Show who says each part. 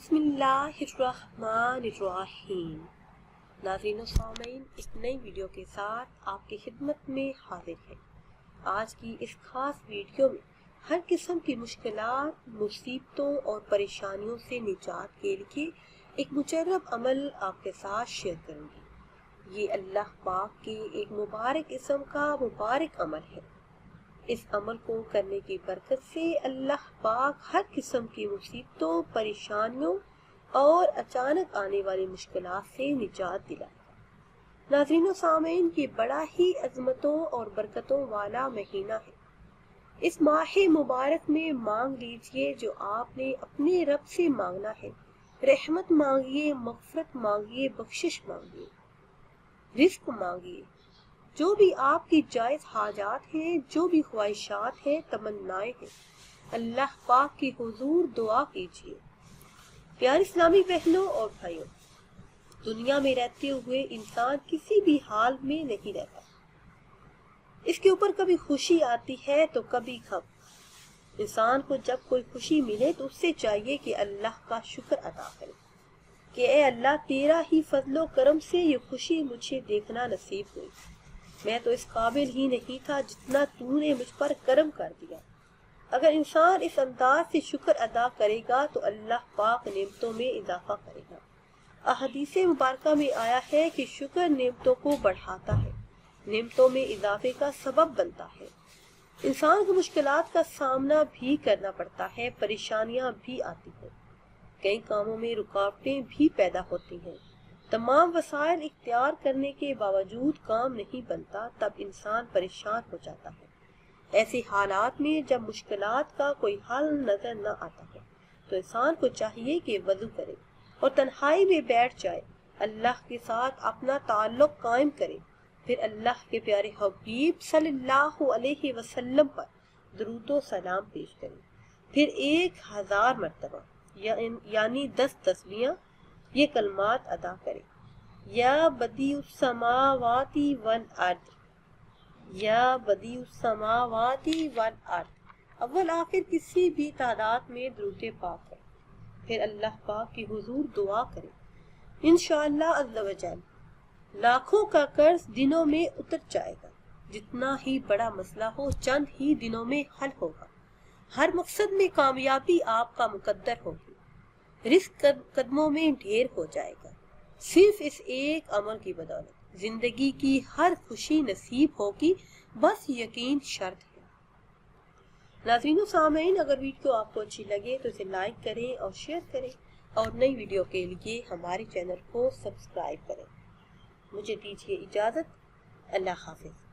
Speaker 1: बिस्मिल्लाहिर्रहमानिर्रहीम। नाज़रीन व सामीन, एक नई वीडियो के साथ आपकी खिदमत में हाजिर है। आज की इस खास वीडियो में हर किस्म की मुश्किलात, मुसीबतों और परेशानियों से निजात के लिए एक मुजर्रब अमल आपके साथ शेयर करूंगी। ये अल्लाह पाक के एक मुबारक इस्म का मुबारक अमल है। इस अमल को करने की बरकत से अल्लाह पाक हर किस्म की मुसीबतों, परेशानियों और अचानक आने वाली मुश्किलात से निजात दिलाएगा। नाज़रीन व सामीन, ये बड़ा ही अज़मतों और बरकतों वाला महीना है। इस माह मुबारक में मांग लीजिए जो आपने अपने रब से मांगना है। रहमत मांगिए, मग़फ़िरत मांगिए, बख्शिश मांगिए, रिज़्क़ मांगिए। जो भी आपकी जायज़ हाजात हैं, जो भी ख्वाहिशात हैं, तमन्नाएं हैं, अल्लाह पाक की हुजूर दुआ कीजिए। प्यारे इस्लामी बहनों और भाइयों, दुनिया में रहते हुए इंसान किसी भी हाल में नहीं रहता। इसके ऊपर कभी खुशी आती है तो कभी गम। इंसान को जब कोई खुशी मिले तो उससे चाहिए कि अल्लाह का शुक्र अदा करे कि ए अल्लाह, तेरा ही फजलो करम से ये खुशी मुझे देखना नसीब हुई। मैं तो इस काबिल ही नहीं था जितना तूने मुझ पर करम कर दिया। अगर इंसान इस अंदाज से शुक्र अदा करेगा तो अल्लाह पाक नेमतों में इजाफा करेगा। अहदीस मुबारका में आया है कि शुक्र नेमतों को बढ़ाता है, नेमतों में इजाफे का सबब बनता है। इंसान को मुश्किलात का सामना भी करना पड़ता है, परेशानियां भी आती हैं, कई कामों में रुकावटें भी पैदा होती हैं। तमाम वसाइल इख्तियार करने के बावजूद काम नहीं बनता, तब इंसान परेशान हो जाता है। ऐसे हालात में जब मुश्किलात का कोई हल नजर न आता है तो इंसान को चाहिए कि वज़ू करे और तन्हाई में बैठ जाए, अल्लाह के साथ अपना ताल्लुक कायम करे, फिर अल्लाह के प्यारे हबीब सल्लल्लाहु अलैहि वसल्लम पर दुरूद सलाम पेश करे, फिर 1000 मरतबा यानी 10 तस्बीहां ये कलमात अदा करे। या बदीउस समावाती वल अर्द, या बदीउस समावाती वल अर्द। अव्वल आखिर किसी भी तादाद में दुरूद पाक है, फिर अल्लाह पाक की हुजूर दुआ करे। इंशाअल्लाह अज़्ज़ा वजल लाखों का कर्ज दिनों में उतर जाएगा। जितना ही बड़ा मसला हो चंद ही दिनों में हल होगा। हर मकसद में कामयाबी आपका मुकद्दर होगी। रिस्क कदमों में ढेर हो जाएगा। सिर्फ इस एक अमल की बदौलत जिंदगी की हर खुशी नसीब होगी, बस यकीन शर्त है। नाज़रीन सामीन, अगर वीडियो आपको अच्छी लगे तो इसे लाइक करें और शेयर करें और नई वीडियो के लिए हमारे चैनल को सब्सक्राइब करें। मुझे दीजिए इजाज़त। अल्लाह हाफिज़।